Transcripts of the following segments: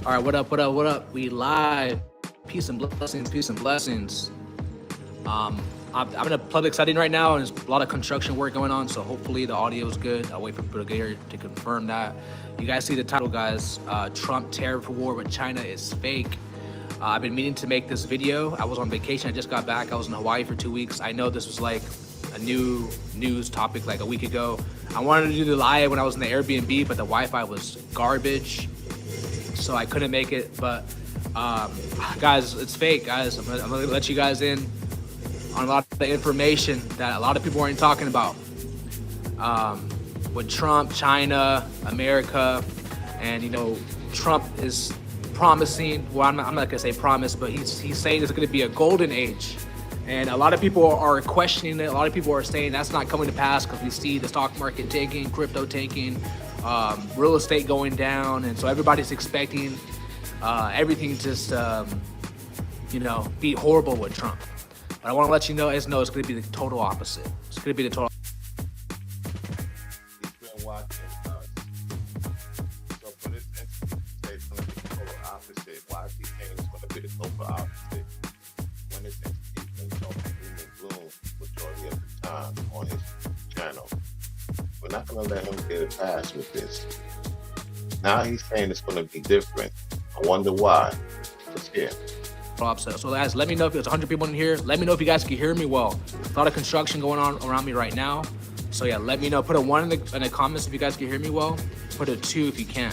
All right, what up, what up, what up? We live. Peace and blessings, peace and blessings. I'm in a public setting right now, and there's a lot of construction work going on, so hopefully the audio is good. I'll wait for people to get here to confirm that. You guys see the title, guys. Trump tariff war with China is fake. I've been meaning to make this video. I was on vacation. I just got back. I was in Hawaii for 2 weeks. I know this was like a new news topic like a week ago. I wanted to do the live when I was in the Airbnb, but the Wi-Fi was garbage, so I couldn't make it. But guys, it's fake, guys. I'm gonna let you guys in on a lot of the information that a lot of people aren't talking about. With Trump, China, America, and Trump is promising. Well, I'm not gonna say promise, but he's saying it's gonna be a golden age, and a lot of people are questioning it. A lot of people are saying that's not coming to pass because we see the stock market tanking, crypto tanking, real estate going down, and so everybody's expecting everything just be horrible with Trump. But I want to let you know, it's going to be the total opposite. It's going to be the total. He's been watching us. So for this instance, it's going to be the total opposite. Why is he saying it's going to be the total opposite? When this instance, he's been talking doom and gloom majority of the time on his channel. We're not going to let him get a pass with this. Now he's saying it's going to be different. I wonder why. Let's hear. So guys, let me know if there's 100 people in here. Let me know if you guys can hear me well. There's a lot of construction going on around me right now. So yeah, let me know. Put a 1 in the comments if you guys can hear me well. Put a 2 if you can.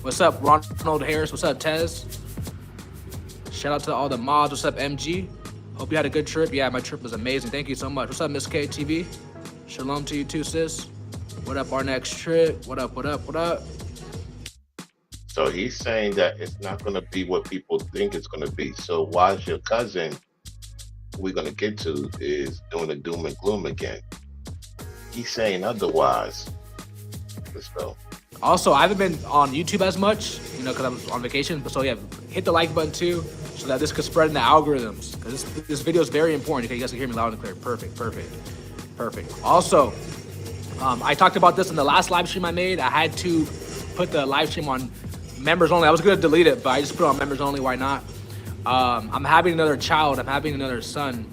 What's up, Ronald Harris? What's up, Tez? Shout out to all the mods. What's up, MG? Hope you had a good trip. Yeah, my trip was amazing. Thank you so much. What's up, Miss KTV? Shalom to you too, sis. What up, our next trip? What up, what up, what up? So he's saying that it's not going to be what people think it's going to be. So why is your cousin, who we're going to get to, is doing the doom and gloom again? He's saying otherwise. Let's go. Also, I haven't been on YouTube as much, because I'm on vacation. But so yeah, hit the like button too, so that this could spread in the algorithms. Because this video is very important. Okay, you guys can hear me loud and clear. Perfect, perfect, perfect. Also, I talked about this in the last live stream I made. I had to put the live stream on members only. I was gonna delete it, but I just put it on members only. Why not? I'm having another child. I'm having another son.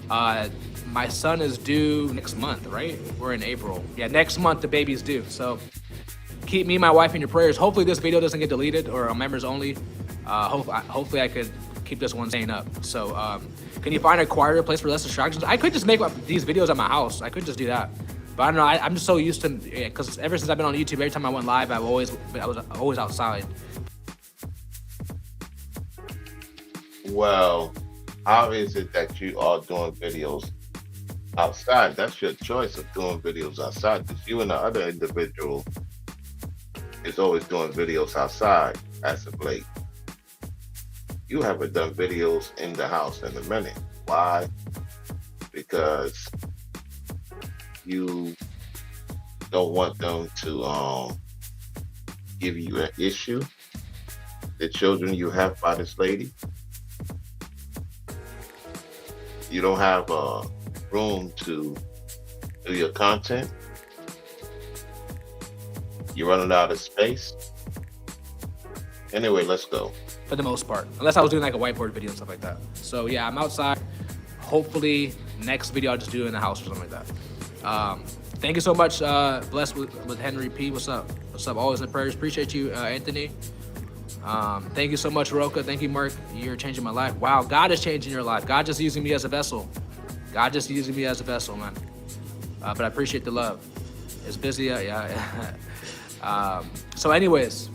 My son is due next month, right? We're in April. Yeah, next month the baby's due. So keep me and my wife in your prayers. Hopefully this video doesn't get deleted or on members only. Hopefully I could keep this one staying up. So can you find a quieter place for less distractions? I could just make these videos at my house. I could just do that. But I don't know. I'm just so used to, because ever since I've been on YouTube, every time I went live, I was always outside. Well, how is it that you are doing videos outside? That's your choice of doing videos outside. Because you and the other individual is always doing videos outside as of late. You haven't done videos in the house in a minute. Why? Because you don't want them to give you an issue. The children you have by this lady, you don't have room to do your content. You're running out of space. Anyway, let's go. For the most part, unless I was doing like a whiteboard video and stuff like that. So yeah, I'm outside. Hopefully next video I'll just do it in the house or something like that. Thank you so much, Blessed with Henry P. What's up? What's up? Always in the prayers. Appreciate you, Anthony. Thank you so much, Roka. Thank you, Mark. You're changing my life. Wow, God is changing your life. God just using me as a vessel. God just using me as a vessel, man. But I appreciate the love. It's busy, yeah. So anyways,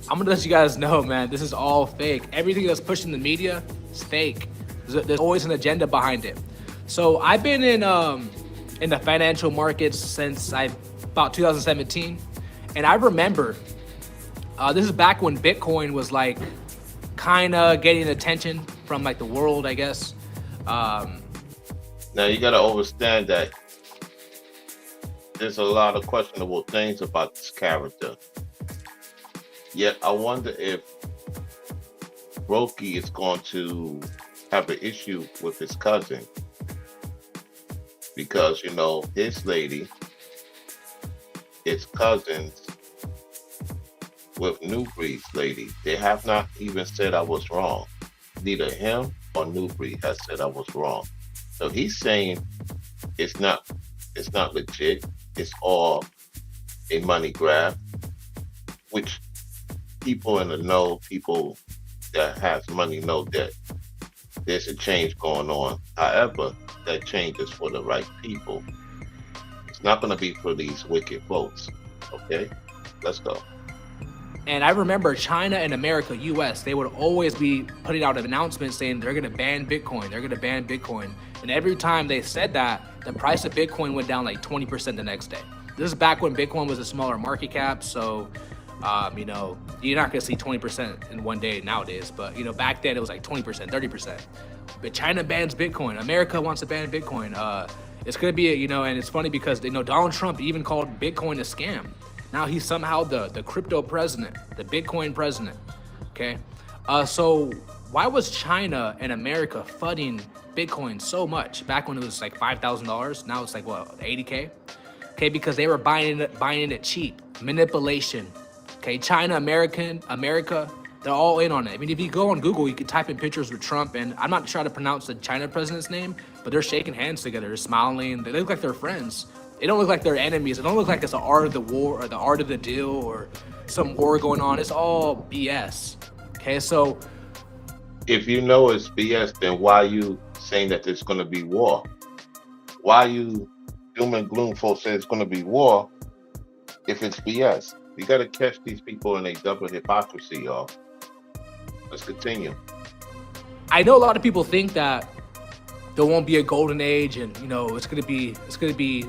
I'm gonna let you guys know, man, this is all fake. Everything that's pushed in the media is fake. There's always an agenda behind it. So I've been in the financial markets since about 2017, and I remember this is back when Bitcoin was like kind of getting attention from like the world, I guess. Now you gotta understand that there's a lot of questionable things about this character. Yet I wonder if Roki is going to have an issue with his cousin, because his lady, his cousins, with New Breed's lady. They have not even said I was wrong. Neither him or New Breed has said I was wrong. So he's saying it's not it's not legit. It's all a money grab, which people in the know, people that has money know that there's a change going on. However, that change is for the right people. It's not going to be for these wicked folks. Okay, let's go. And I remember China and America, US, they would always be putting out an announcement saying they're going to ban Bitcoin. They're going to ban Bitcoin. And every time they said that, the price of Bitcoin went down like 20% the next day. This is back when Bitcoin was a smaller market cap. So, you know, you're not going to see 20% in one day nowadays. But, you know, back then it was like 20%, 30%. But China bans Bitcoin. America wants to ban Bitcoin. It's going to be, you know, and it's funny because, you know, Donald Trump even called Bitcoin a scam. Now he's somehow the crypto president, the Bitcoin president, okay? So why was China and America flooding Bitcoin so much back when it was like $5,000? Now it's like, what, 80K? Okay, because they were buying it cheap. Manipulation, okay? China, America, they're all in on it. I mean, if you go on Google, you can type in pictures with Trump, and I'm not trying to pronounce the China president's name, but they're shaking hands together, they're smiling, they look like they're friends. They don't look like they're enemies. It don't look like it's the art of the war or the art of the deal or some war going on. It's all BS. Okay, so if you know it's BS, then why are you saying that there's going to be war? Why you doom and gloom folks say it's going to be war if it's BS? You got to catch these people in a double hypocrisy, y'all. Let's continue. I know a lot of people think that there won't be a golden age, and you know it's gonna be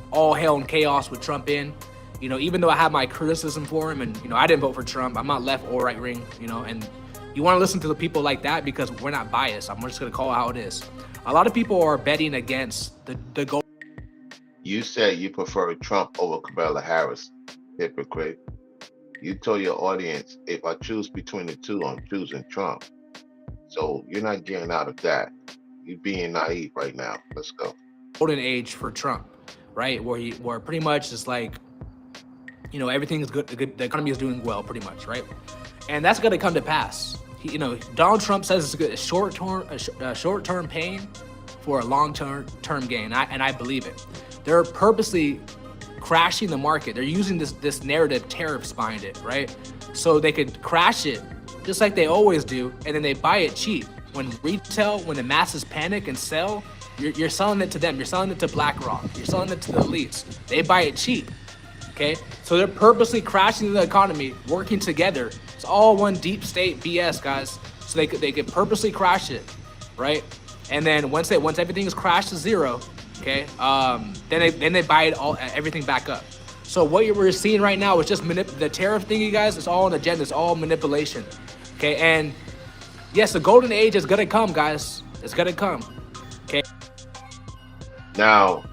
all hell and chaos with Trump in. You know, even though I have my criticism for him, and you know I didn't vote for Trump. I'm not left or right wing. You know, and you want to listen to the people like that because we're not biased. I'm just gonna call it how it is. A lot of people are betting against the gold. You said you prefer Trump over Kamala Harris, hypocrite. You told your audience, if I choose between the two, I'm choosing Trump. So you're not getting out of that. You're being naive right now. Let's go. Golden age for Trump, right? Where pretty much it's like, you know, everything is good. The economy is doing well, pretty much, right? And that's going to come to pass. You know, Donald Trump says it's a short-term pain for a long-term gain, and I believe it. They're purposely crashing the market. They're using this narrative, tariffs behind it, right? So they could crash it just like they always do, and then they buy it cheap. When the masses panic and sell, you're selling it to them. You're selling it to BlackRock. You're selling it to the elites. They buy it cheap, okay? So they're purposely crashing the economy, working together. It's all one deep state BS, guys. So they could purposely crash it, right? And then once everything is crashed to zero, okay, then they buy everything back up. So what we're seeing right now is just the tariff thing, you guys. It's all an agenda. It's all manipulation, okay? And yes, the golden age is gonna come, guys. It's gonna come, okay? Now,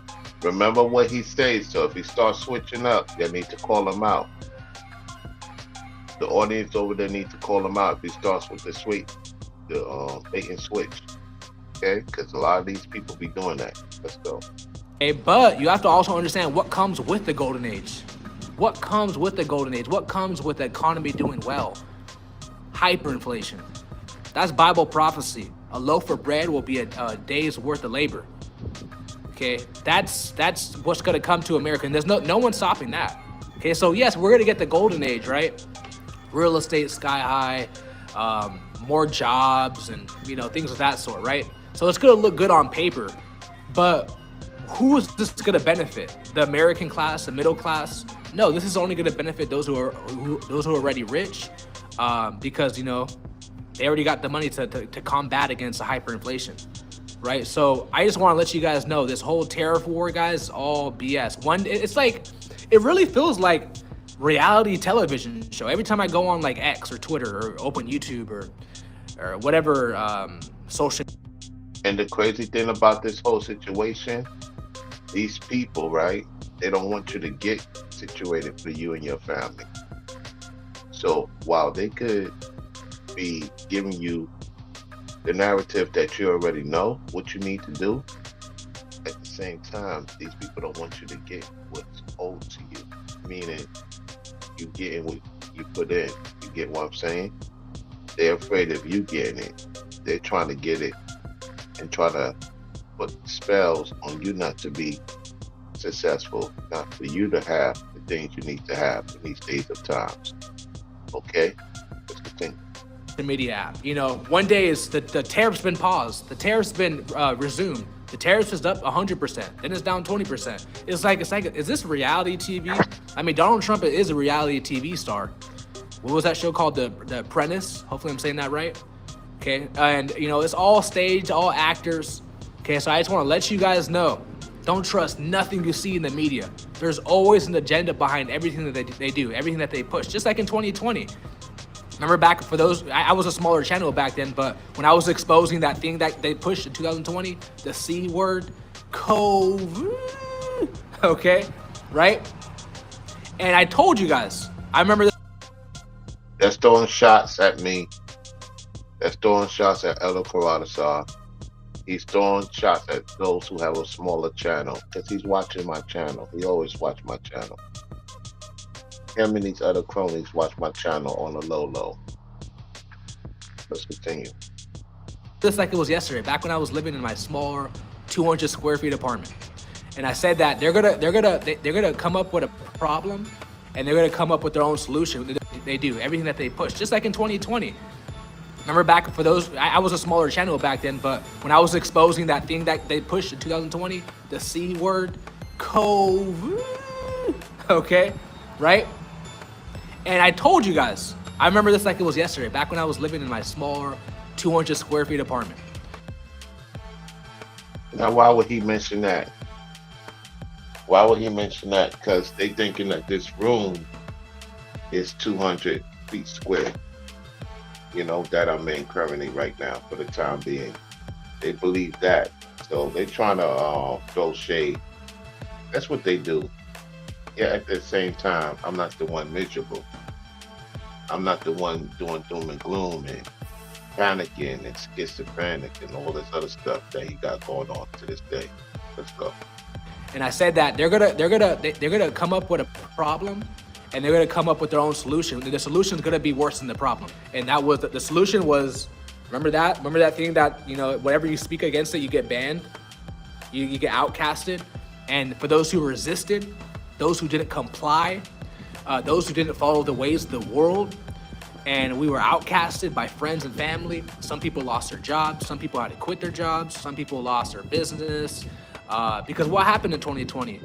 remember what he says. So if he starts switching up, you need to call him out. The audience over there needs to call him out if he starts with the bait and switch. Okay, because a lot of these people be doing that. Let's go. Okay, but you have to also understand what comes with the golden age. What comes with the golden age? What comes with the economy doing well? Hyperinflation. That's Bible prophecy. A loaf of bread will be a day's worth of labor. Okay, that's what's gonna come to America, and there's no one stopping that. Okay, so yes, we're gonna get the golden age, right? Real estate sky high, more jobs, and you know things of that sort, right? So it's gonna look good on paper, but who is this gonna benefit? The American class, the middle class? No, this is only gonna benefit those who are already rich, because you know they already got the money to combat against the hyperinflation, right? So I just want to let you guys know this whole tariff war, guys, is all BS. It's like, it really feels like reality television show. Every time I go on like X or Twitter or open YouTube or whatever social. And the crazy thing about this whole situation, these people, right? They don't want you to get situated for you and your family. So while they could be giving you the narrative that you already know what you need to do, at the same time, these people don't want you to get what's owed to you, meaning you getting what you put in. You get what I'm saying? They're afraid of you getting it. They're trying to get it and try to put spells on you not to be successful, not for you to have the things you need to have in these days of times. Okay? Let's continue. Media app. You know, one day is the tariff's been paused, the tariff's been resumed, the tariff is up 100%, then it's down 20%. It's like, is this reality TV? I mean, Donald Trump is a reality TV star. What was that show called? The Apprentice. Hopefully I'm saying that right. Okay, and you know, it's all staged, all actors. Okay, so I just want to let you guys know, don't trust nothing you see in the media. There's always an agenda behind everything that they do, everything that they push. Just like in 2020. Remember back for those, I was a smaller channel back then, but when I was exposing that thing that they pushed in 2020, the C word, COVID, okay, right? And I told you guys, I remember this. That's throwing shots at me. That's throwing shots at Elder Karadasar. He's throwing shots at those who have a smaller channel because he's watching my channel. He always watch my channel. Him and these other cronies watch my channel on the low. Let's continue. Just like it was yesterday, back when I was living in my smaller 200 square feet apartment, and I said that they're gonna come up with a problem, and they're gonna come up with their own solution. They do everything that they push, just like in 2020. Remember back for those, I was a smaller channel back then, but when I was exposing that thing that they pushed in 2020, the C word, COVID, okay, right? And I told you guys, I remember this like it was yesterday, back when I was living in my smaller 200 square feet apartment. Now, why would he mention that? Why would he mention that? Because they thinking that this room is 200 feet square. You know, that I'm in currently right now for the time being. They believe that. So they're trying to throw shade. That's what they do. Yeah, at the same time, I'm not the one miserable. I'm not the one doing doom and gloom and panicking and schizophrenic and all this other stuff that he got going on to this day. Let's go. And I said that they're gonna come up with a problem, and they're gonna come up with their own solution. The solution is gonna be worse than the problem. And that was the solution was, remember that thing that, you know, whenever you speak against it, you get banned, you get outcasted. And for those who resisted, those who didn't comply, those who didn't follow the ways of the world, and we were outcasted by friends and family. Some people lost their jobs. Some people had to quit their jobs. Some people lost their business. Because what happened in 2020?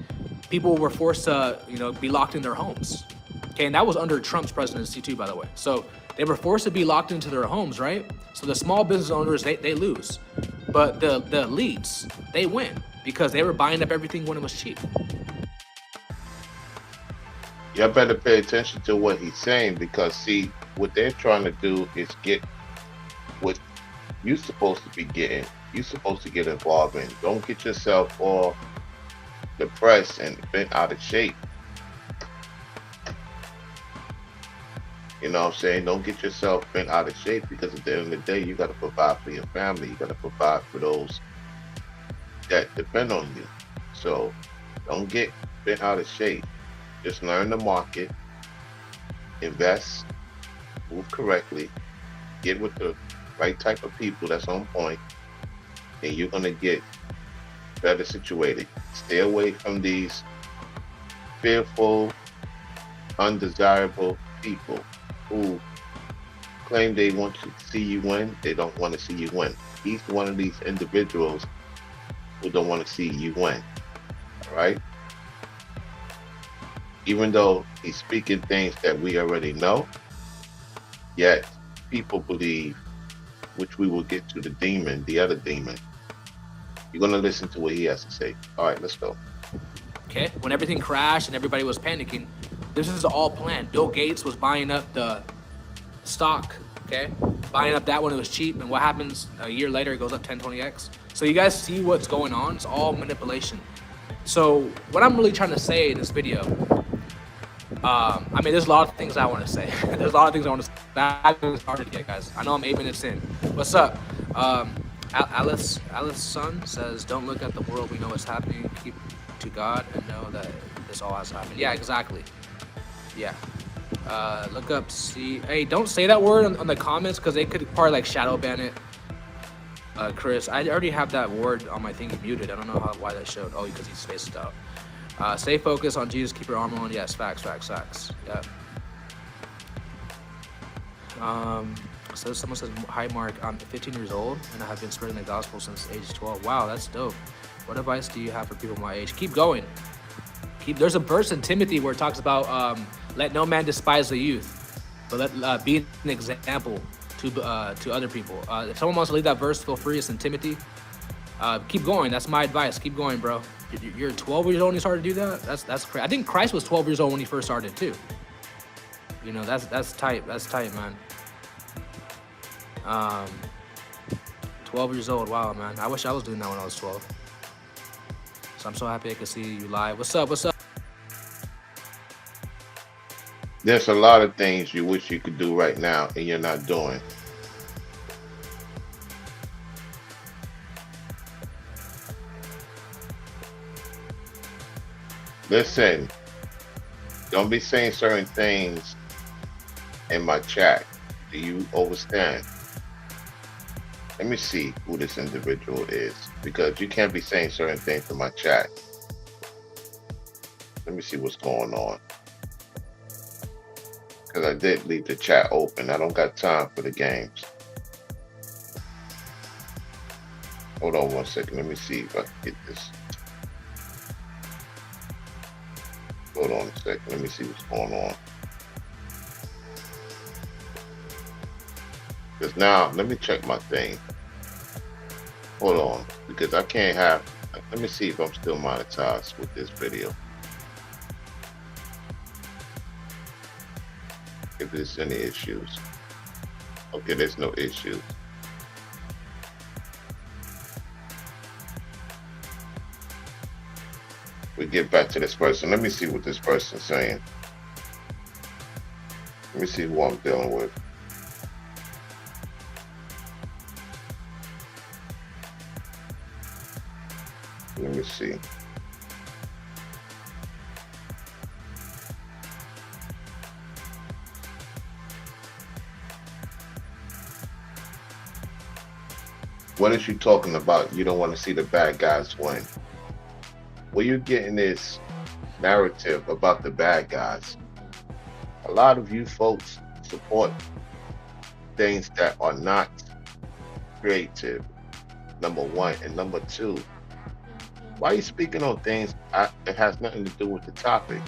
People were forced to, you know, be locked in their homes. Okay, and that was under Trump's presidency too, by the way. So they were forced to be locked into their homes, right? So the small business owners, they lose. But the elites, they win because they were buying up everything when it was cheap. Y'all better pay attention to what he's saying because, see, what they're trying to do is get what you're supposed to be getting. You're supposed to get involved in. Don't get yourself all depressed and bent out of shape. You know what I'm saying? Don't get yourself bent out of shape because at the end of the day, you got to provide for your family. You got to provide for those that depend on you. So don't get bent out of shape. Just learn the market, invest, move correctly, get with the right type of people that's on point, and you're going to get better situated. Stay away from these fearful, undesirable people who claim they want to see you win. They don't want to see you win. He's one of these individuals who don't want to see you win. All right? Even though he's speaking things that we already know, yet people believe, which we will get to the demon, the other demon. You're going to listen to what he has to say. All right, let's go. Okay, when everything crashed and everybody was panicking, this is all planned. Bill Gates was buying up the stock, okay? Buying up that when it was cheap, and what happens a year later, it goes up 10, 20x. So you guys see what's going on? It's all manipulation. So what I'm really trying to say in this video, I mean, there's a lot of things I want to say. There's a lot of things I want to say. I haven't started yet, guys. I know I'm 8 minutes in. What's up? Alice son says, don't look at the world. We know what's happening. Keep to God and know that this all has happened. Yeah, exactly. Yeah. Look up C. Hey, don't say that word on the comments because they could probably like shadow ban it. Chris, I already have that word on my thing muted. I don't know why that showed. Oh, because he's spaced out. Stay focused on Jesus. Keep your armor on. Yes, facts. Yeah. So someone says, "Hi, Mark. I'm 15 years old and I have been spreading the gospel since age 12. Wow, that's dope. What advice do you have for people my age? Keep going. There's a verse in Timothy where it talks about let no man despise the youth, but let be an example to other people. If someone wants to leave that verse, feel free. It's in Timothy. Keep going. That's my advice. Keep going, bro. You're 12 years old when you started to do that. That's crazy. I think Christ was 12 years old when he first started too. You know, that's tight. That's tight, man. 12 years old. Wow, man. I wish I was doing that when I was 12. So I'm so happy I could see you live. What's up? There's a lot of things you wish you could do right now and you're not doing. Listen, don't be saying certain things in my chat. Do you understand? Let me see who this individual is, because you can't be saying certain things in my chat. Let me see what's going on. Because I did leave the chat open. I don't got time for the games. Hold on one second. Let me see if I can get this. Hold on a second. Let me see what's going on. Because now, let me check my thing. Hold on. Because I can't have... Let me see if I'm still monetized with this video. If there's any issues. Okay, there's no issues. We get back to this person. Let me see what this person's saying. Let me see who I'm dealing with. Let me see. What is you talking about? You don't want to see the bad guys win. Where you're getting this narrative about the bad guys. A lot of you folks support things that are not creative, number one. And number two, why are you speaking on things that has nothing to do with the topic?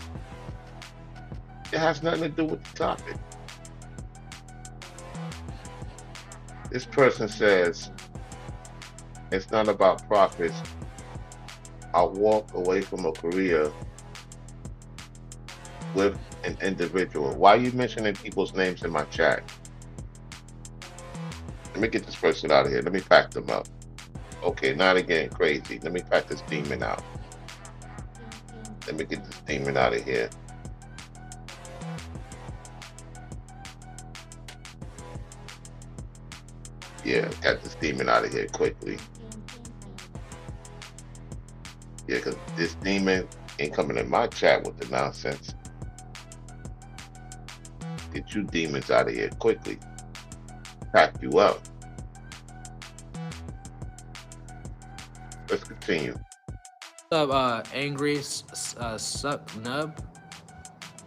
It has nothing to do with the topic. This person says, it's not about profits. I'll walk away from a career with an individual. Why are you mentioning people's names in my chat? Let me get this person out of here. Let me pack them up. Okay, now they're getting crazy. Let me pack this demon out. Let me get this demon out of here. Yeah, got this demon out of here quickly. Yeah, because this demon ain't coming in my chat with the nonsense. Get you demons out of here quickly. Pack you up. Let's continue. What's up, Angry Suck Nub?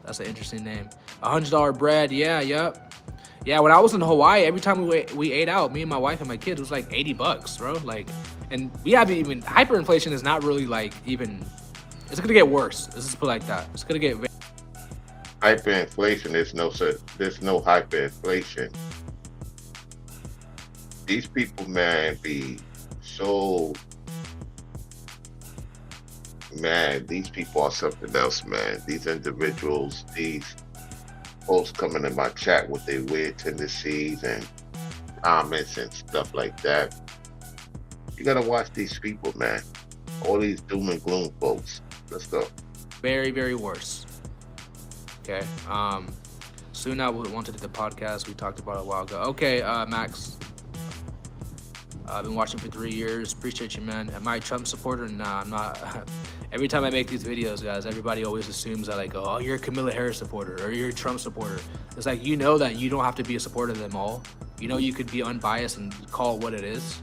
That's an interesting name. $100 bread. Yeah, yep. Yeah, when I was in Hawaii, every time we ate out, me and my wife and my kids, it was like $80, bro. Like, and we haven't even, hyperinflation is not really like even, it's gonna get worse. Let's just put it like that. It's gonna get hyperinflation. There's no hyperinflation. These people, man, be so, man, these people are something else, man. These individuals, these folks coming in my chat with their weird tendencies and comments and stuff like that. You gotta watch these people, man. All these doom and gloom folks. Let's go. very, very worse. Okay. Soon I would want to do the podcast we talked about a while ago. Okay, Max. I've been watching for 3 years. Appreciate you, man. Am I a Trump supporter? Nah, I'm not. Every time I make these videos, guys, everybody always assumes that, like, oh, you're a Camilla Harris supporter or you're a Trump supporter. It's like, you know that you don't have to be a supporter of them all. You know, you could be unbiased and call it what it is.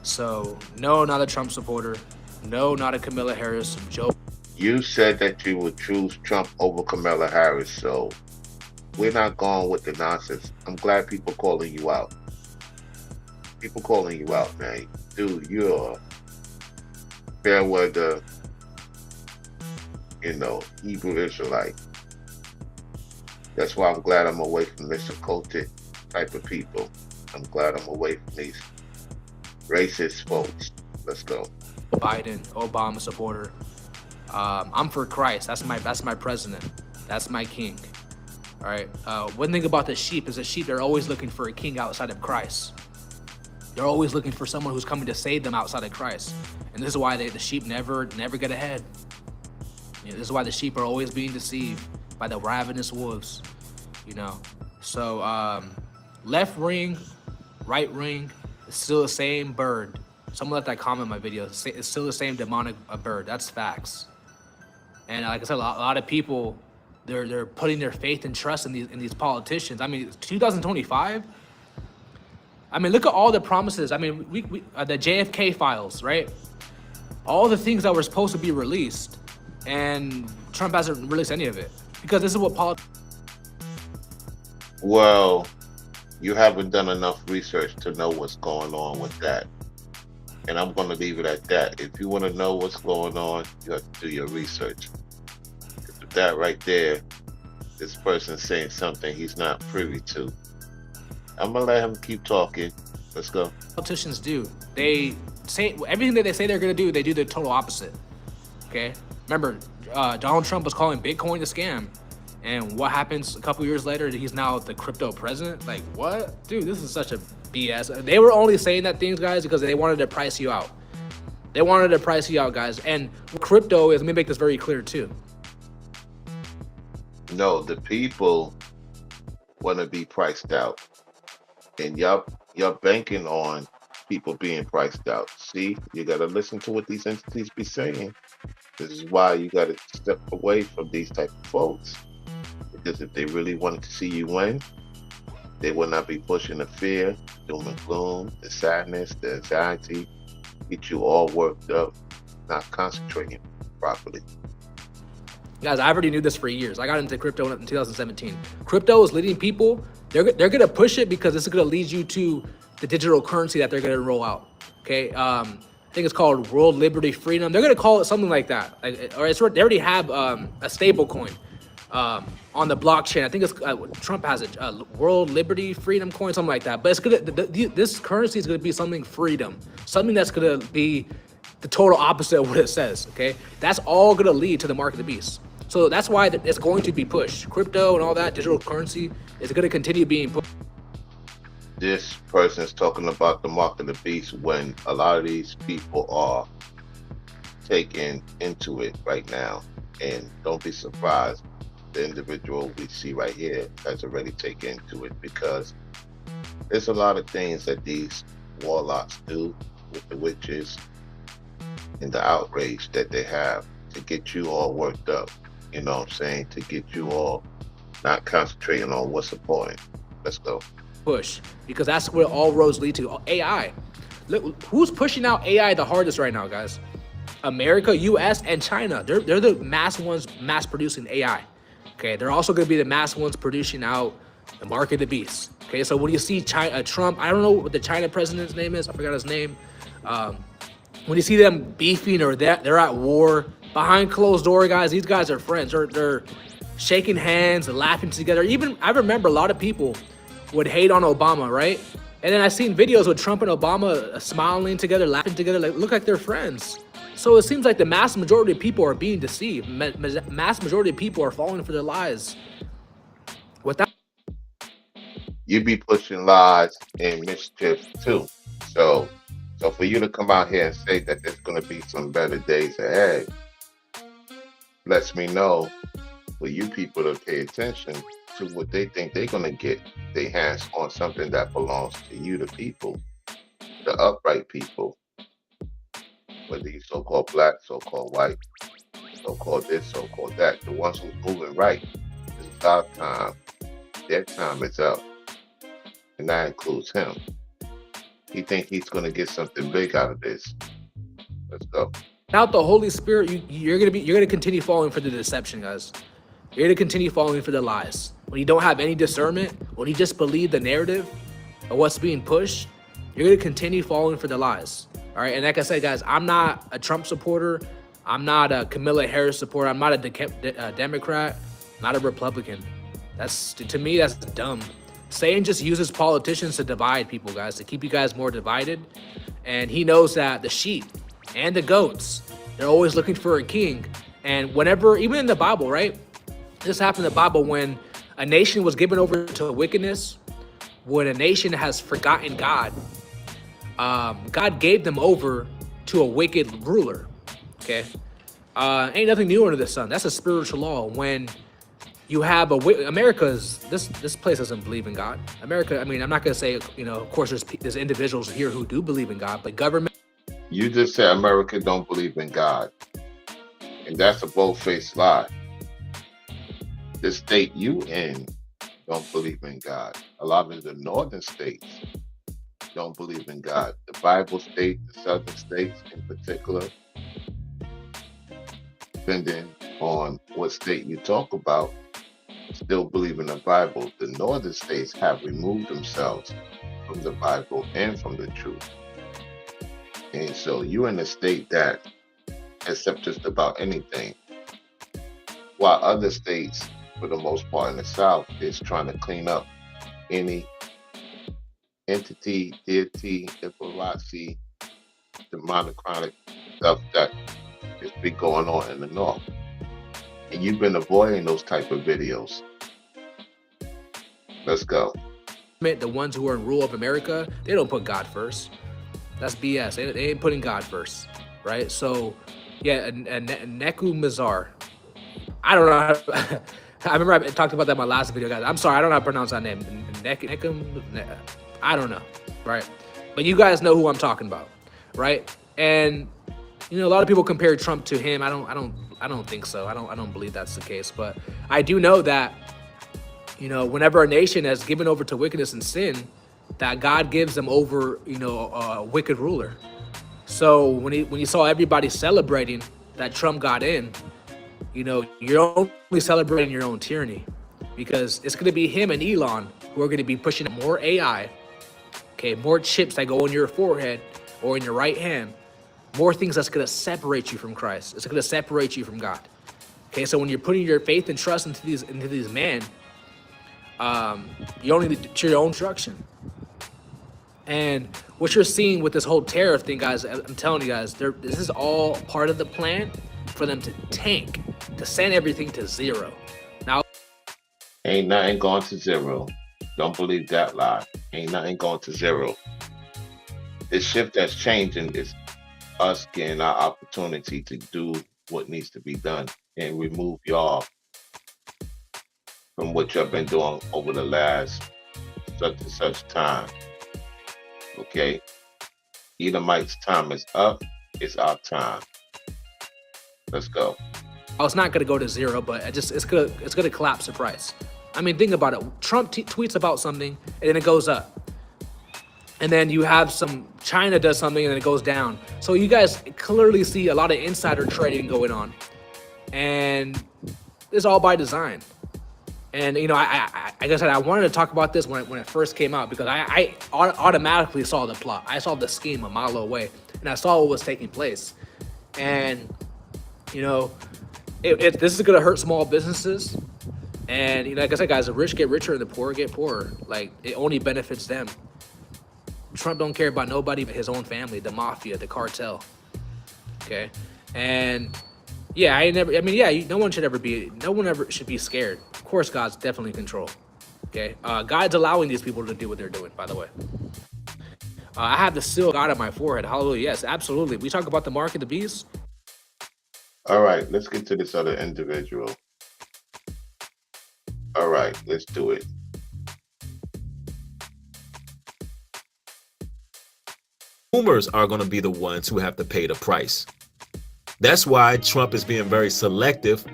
So, no, not a Trump supporter. No, not a Camilla Harris. Joe. You said that you would choose Trump over Kamala Harris, so we're not going with the nonsense. I'm glad people calling you out. People calling you out, man. Dude, you're fair weather, Hebrew Israelite. That's why I'm glad I'm away from this occultic type of people. I'm glad I'm away from these racist folks. Let's go. Biden, Obama supporter. I'm for Christ. That's my president. That's my king. All right. One thing about the sheep is the sheep, they're always looking for a king outside of Christ. They're always looking for someone who's coming to save them outside of Christ. And this is why the sheep never get ahead. This is why the sheep are always being deceived by the ravenous wolves. So left ring, right ring, it's still the same bird. Someone let that comment in my video. It's still the same demonic bird. That's facts. And like I said, a lot of people, they're putting their faith and trust in these politicians. I mean, 2025. I mean, look at all the promises. I mean, we the JFK files, right? All the things that were supposed to be released, and Trump hasn't released any of it because this is what politics. Well, you haven't done enough research to know what's going on with that. And I'm going to leave it at that. If you want to know what's going on, you have to do your research. With that right there, this person's saying something he's not privy to. I'm going to let him keep talking. Let's go. Politicians do. They say everything that they say they're going to do, they do the total opposite. Okay? Remember, Donald Trump was calling Bitcoin a scam. And what happens a couple years later? He's now the crypto president. Like, what? Dude, this is such a BS. They were only saying that things, guys, because they wanted to price you out. They wanted to price you out, guys. And crypto is, let me make this very clear, too. No, the people want to be priced out. And you're banking on people being priced out. See, you got to listen to what these entities be saying. This is why you got to step away from these type of folks. Because if they really wanted to see you win, they would not be pushing the fear, doom and gloom, the sadness, the anxiety, get you all worked up, not concentrating properly. Guys, I already knew this for years. I got into crypto in 2017. Crypto is leading people. They're going to push it because this is going to lead you to the digital currency that they're going to roll out. Okay. I think it's called World Liberty Freedom. They're going to call it something like that. They already have a stable coin on the blockchain. I think it's Trump has it, World Liberty Freedom coin, something like that. But it's gonna this currency is gonna be something freedom, something that's gonna be the total opposite of what it says. Okay, that's all gonna lead to the mark of the beast. So that's why it's going to be pushed. Crypto and all that digital currency is gonna continue being pushed. This person is talking about the mark of the beast when a lot of these people are taken into it right now, and don't be surprised. The individual we see right here has already taken into it because there's a lot of things that these warlocks do with the witches and the outrage that they have to get you all worked up, you know what I'm saying, to get you all not concentrating on what's important. Let's go. Push, because that's where all roads lead to. AI. Look, who's pushing out AI the hardest right now, guys? America, US, and China. They're the mass ones mass producing AI. Okay, they're also going to be the mass ones producing out the mark of the beast. Okay, so when you see Trump, I don't know what the China president's name is. I forgot his name. When you see them beefing or they're at war behind closed door, guys, these guys are friends. They're shaking hands and laughing together. Even I remember a lot of people would hate on Obama, right? And then I seen videos with Trump and Obama smiling together, laughing together, like look like they're friends. So it seems like the mass majority of people are being deceived. Mass majority of people are falling for their lies. Without You be pushing lies and mischief too. So for you to come out here and say that there's going to be some better days ahead, lets me know for you people to pay attention to what they think they're going to get their hands on something that belongs to you, the people. the upright people, whether you so-called black, so-called white, so-called this, so-called that, the ones who's moving right. This is our time. Their time is up, and that includes him. He think he's going to get something big out of this. Let's go. Without the Holy Spirit, you're gonna continue falling for the deception, guys. You're gonna continue falling for the lies. When you don't have any discernment, when you just believe the narrative of what's being pushed, you're gonna continue falling for the lies. All right, and like I said, guys, I'm not a Trump supporter. I'm not a Kamala Harris supporter. I'm not a Democrat. Not a Republican. That's, to me, that's dumb. Satan just uses politicians to divide people, guys, to keep you guys more divided. And he knows that the sheep and the goats, they're always looking for a king. And whenever, even in the Bible, right? This happened in the Bible when a nation was given over to wickedness, when a nation has forgotten God, God gave them over to a wicked ruler, okay? Ain't nothing new under the sun. That's a spiritual law. When you have America's, this place doesn't believe in God. America, I mean, I'm not gonna say, you know, of course there's individuals here who do believe in God, but government. You just said America don't believe in God, and that's a bold-faced lie. The state you in don't believe in God. A lot of the northern states don't believe in God. The Bible state, the southern states in particular, depending on what state you talk about, still believe in the Bible. The northern states have removed themselves from the Bible and from the truth. And so you're in a state that accepts just about anything, while other states, for the most part in the South, is trying to clean up any entity, deity, hypocrisy, demonic stuff that is been going on in the North. And you've been avoiding those type of videos. Let's go. The ones who are in rule of America, they don't put God first. That's BS. They ain't putting God first, right? So, yeah, Neku Mazar. I don't know. I remember I talked about that in my last video, guys. I'm sorry, I don't know how to pronounce that name. I don't know, right? But you guys know who I'm talking about, right? And you know, a lot of people compare Trump to him. I don't think so. I don't believe that's the case. But I do know that, you know, whenever a nation has given over to wickedness and sin, that God gives them over, you know, a wicked ruler. So when you saw everybody celebrating that Trump got in, you know, you're only celebrating your own tyranny, because it's going to be him and Elon who are going to be pushing more AI, okay, more chips that go on your forehead or in your right hand, more things that's going to separate you from Christ. It's going to separate you from God. Okay, so when you're putting your faith and trust into these men, you only to your own destruction. And what you're seeing with this whole tariff thing, guys, I'm telling you guys, this is all part of the plan for them to tank, to send everything to zero. Now, ain't nothing going to zero. Don't believe that lie. Ain't nothing going to zero. This shift that's changing is us getting our opportunity to do what needs to be done and remove y'all from what y'all been doing over the last such and such time. Okay? Edomite's time is up. It's our time. Let's go. it's not going to go to zero, but it's gonna collapse the price. I mean, think about it. Trump tweets about something and then it goes up, and then you have China does something and then it goes down. So you guys clearly see a lot of insider trading going on, and it's all by design. And you know, like I said, I wanted to talk about this when it first came out, because I automatically saw the plot. I saw the scheme a mile away, and I saw what was taking place. And you know, this is gonna hurt small businesses. And you know, like I said, guys, the rich get richer and the poor get poorer. Like, it only benefits them. Trump don't care about nobody but his own family, the mafia, the cartel. Okay, and yeah, no one ever should be scared. Of course, God's definitely in control. Okay, God's allowing these people to do what they're doing, by the way. I have the seal of God on my forehead. Hallelujah. Yes, absolutely. We talk about the mark of the beast. All right, let's get to this other individual. All right, let's do it. consumers are going to be the ones who have to pay the price. That's why Trump is being very selective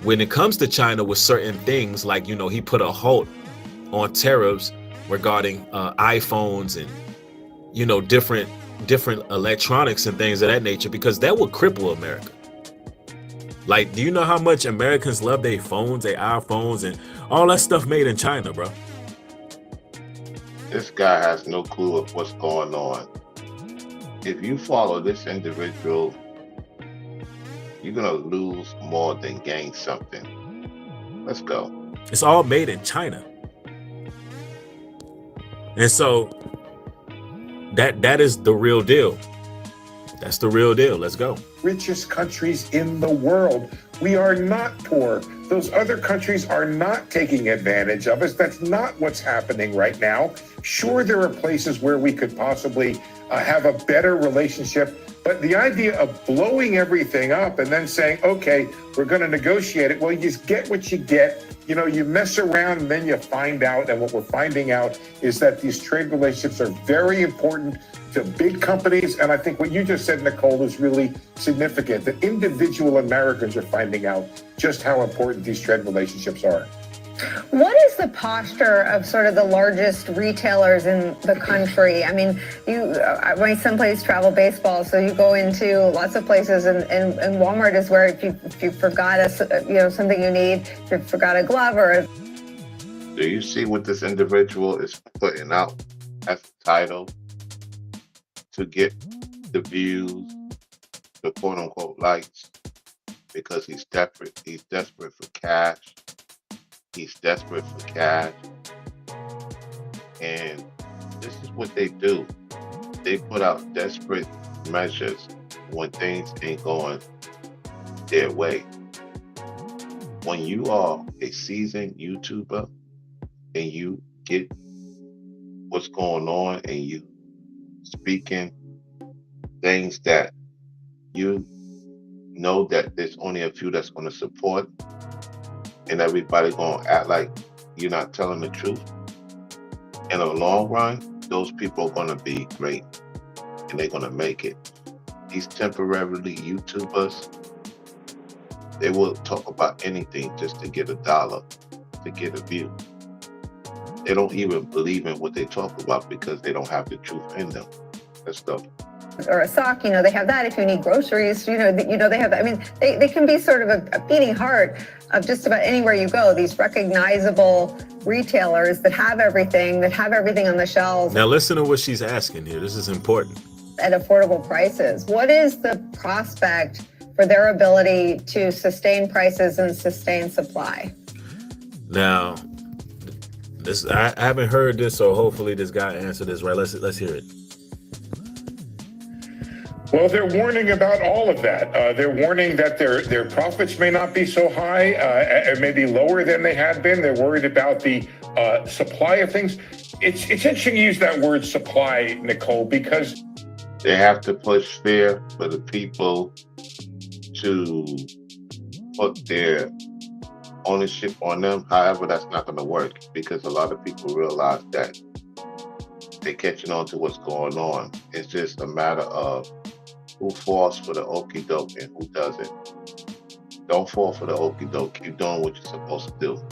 when it comes to China with certain things, like, you know, he put a halt on tariffs regarding iPhones and, you know, different electronics and things of that nature, because that would cripple America. Like, do you know how much Americans love their phones, their iPhones, and all that stuff made in China, bro? This guy has no clue of what's going on. If you follow this individual, you're gonna lose more than gain something. Let's go. It's all made in China. And so that is the real deal. That's the real deal. Let's go. Richest countries in the world. We are not poor. Those other countries are not taking advantage of us. That's not what's happening right now. Sure, there are places where we could possibly have a better relationship, but the idea of blowing everything up and then saying, okay, we're going to negotiate it. Well, you just get what you get. You know, you mess around and then you find out. And what we're finding out is that these trade relationships are very important to big companies. And I think what you just said, Nicole, is really significant. That individual Americans are finding out just how important these trade relationships are. What is the posture of sort of the largest retailers in the country? I mean, my son plays travel baseball, so you go into lots of places, and Walmart is where if you forgot something you need, if you forgot a glove or. Do you see what this individual is putting out as the title to get the views, the quote unquote likes, because he's desperate. He's desperate for cash. He's desperate for cash. And this is what they do. They put out desperate measures when things ain't going their way. When you are a seasoned YouTuber and you get what's going on and you speaking things that you know that there's only a few that's going to support, and everybody gonna act like you're not telling the truth, in the long run, those people are gonna be great and they're gonna make it. These temporarily YouTubers, they will talk about anything just to get $1, to get a view. They don't even believe in what they talk about because they don't have the truth in them. That's stuff. Or a sock, you know, they have that. If you need groceries, they have that. I mean, they can be sort of a beating heart of just about anywhere you go. These recognizable retailers that have everything on the shelves. Now listen to what she's asking here. This is important. At affordable prices. What is the prospect for their ability to sustain prices and sustain supply? Now, I haven't heard this, so hopefully this guy answered this right. Let's hear it. Well, they're warning about all of that. They're warning that their profits may not be so high, and maybe lower than they had been. They're worried about the supply of things. It's interesting to use that word supply, Nicole, because they have to push fear for the people to put their ownership on them. However, that's not going to work because a lot of people realize that they're catching on to what's going on. It's just a matter of who falls for the okie doke and who doesn't. Don't fall for the okie doke. Keep doing what you're supposed to do.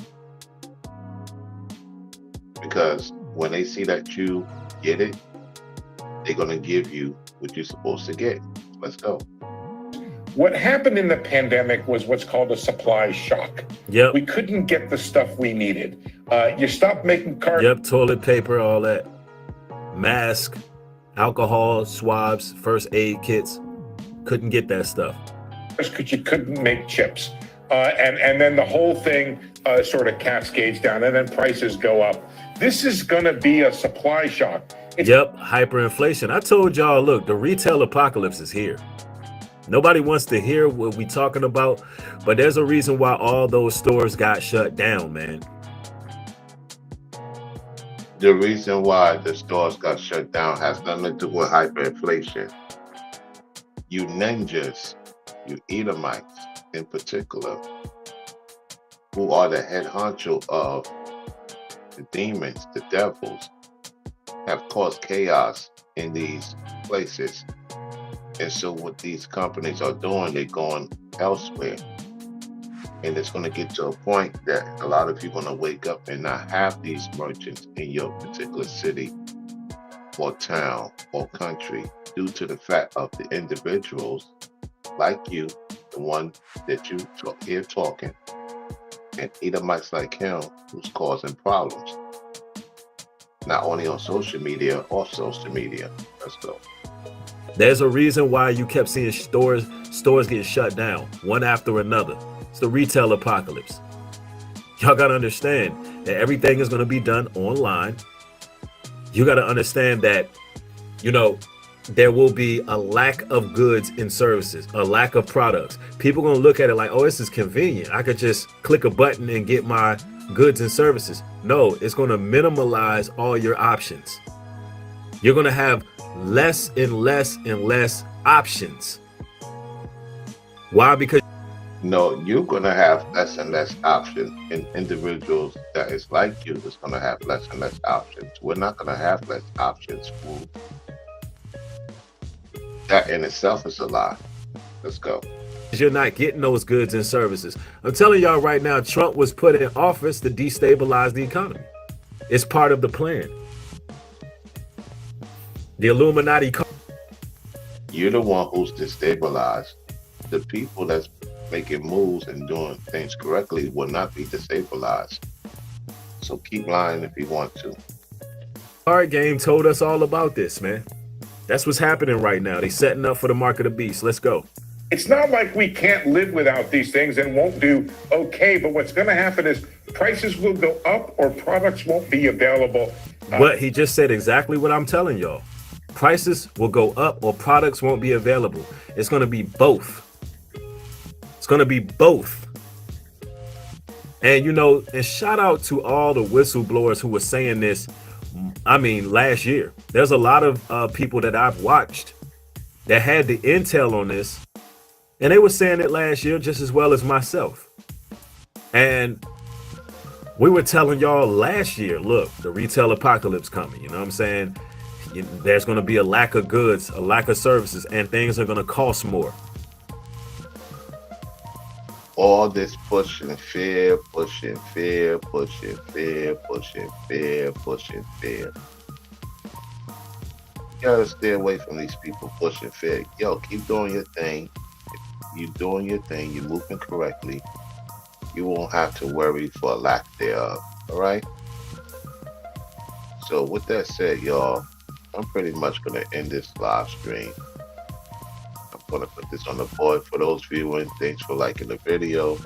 Because when they see that you get it, they're going to give you what you're supposed to get. Let's go. What happened in the pandemic was what's called a supply shock. Yep. We couldn't get the stuff we needed. You stopped making cars. Yep, toilet paper, all that. Mask, alcohol, swabs, first aid kits. Couldn't get that stuff. Because you couldn't make chips. And then the whole thing sort of cascades down, and then prices go up. This is going to be a supply shock. Yep, hyperinflation. I told y'all, look, the retail apocalypse is here. Nobody wants to hear what we talking about, but there's a reason why all those stores got shut down, man. The reason why the stores got shut down has nothing to do with hyperinflation. You ninjas, you Edomites in particular, who are the head honcho of the demons, the devils, have caused chaos in these places. And so what these companies are doing, they're going elsewhere. And it's going to get to a point that a lot of you are going to wake up and not have these merchants in your particular city or town or country due to the fact of the individuals like you, the one that you hear talking, and Edomites like him who's causing problems, not only on social media, off social media. Let's go. There's a reason why you kept seeing stores getting shut down one after another. It's the retail apocalypse. Y'all got to understand that everything is going to be done online. You got to understand that, you know, there will be a lack of goods and services, a lack of products. People are going to look at it like, oh, this is convenient. I could just click a button and get my goods and services. No, it's going to minimalize all your options. You're going to have less and less and less options. Why? Because no, you're going to have less and less options, and individuals that is like you is going to have less and less options. We're not going to have less options, fool. That in itself is a lie. Let's go. you're not getting those goods and services. I'm telling y'all right now, Trump was put in office to destabilize the economy. It's part of the plan. The Illuminati. You're the one who's destabilized. The people that's making moves and doing things correctly will not be destabilized. So keep lying if you want to. Card Game told us all about this, man. That's what's happening right now. They setting up for the mark of the beast. Let's go. It's not like we can't live without these things and won't do okay, but what's going to happen is prices will go up or products won't be available. But he just said exactly what I'm telling y'all. Prices will go up or products won't be available. It's going to be both. It's going to be both. And, you know, and shout out to all the whistleblowers who were saying this. I mean, last year, there's a lot of people that I've watched that had the intel on this. And they were saying it last year just as well as myself. And we were telling y'all last year, look, the retail apocalypse coming. You know what I'm saying? There's going to be a lack of goods, a lack of services, and things are going to cost more. All this pushing fear, pushing fear, pushing fear, pushing fear, pushing fear. You gotta stay away from these people pushing fear. Yo, keep doing your thing. If you're doing your thing, you're moving correctly, you won't have to worry for a lack thereof. All right? So with that said, y'all, I'm pretty much gonna end this live stream. I'm gonna put this on the board for those viewing. Thanks for liking the video.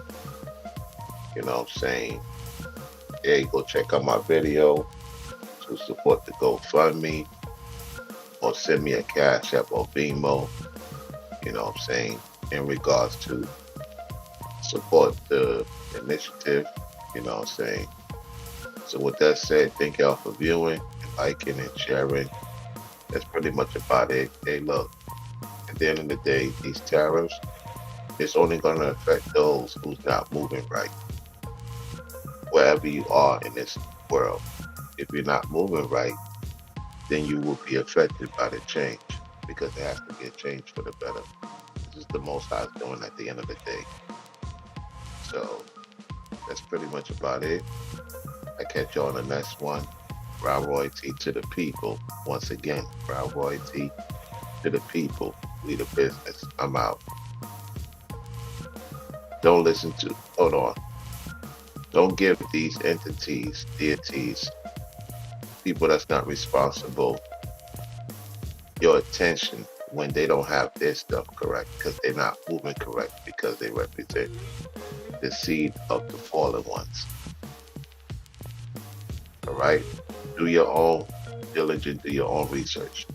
You know what I'm saying? Yeah, you go check out my video to support the GoFundMe or send me a Cash App or Venmo. You know what I'm saying? In regards to support the initiative. You know what I'm saying? So with that said, thank y'all for viewing and liking and sharing. That's pretty much about it. Hey, look. At the end of the day, these tariffs, it's only going to affect those who's not moving right. Wherever you are in this world, if you're not moving right, then you will be affected by the change because it has to be a change for the better. This is the Most High doing at the end of the day. So that's pretty much about it. I catch you on the next one. Brown royalty to the people. Once again, brown royalty to the people. We the business. I'm out. Don't listen to, hold on. Don't give these entities, deities, people that's not responsible, your attention when they don't have their stuff correct, because they're not moving correct, because they represent the seed of the fallen ones. All right? Do your own diligence, do your own research.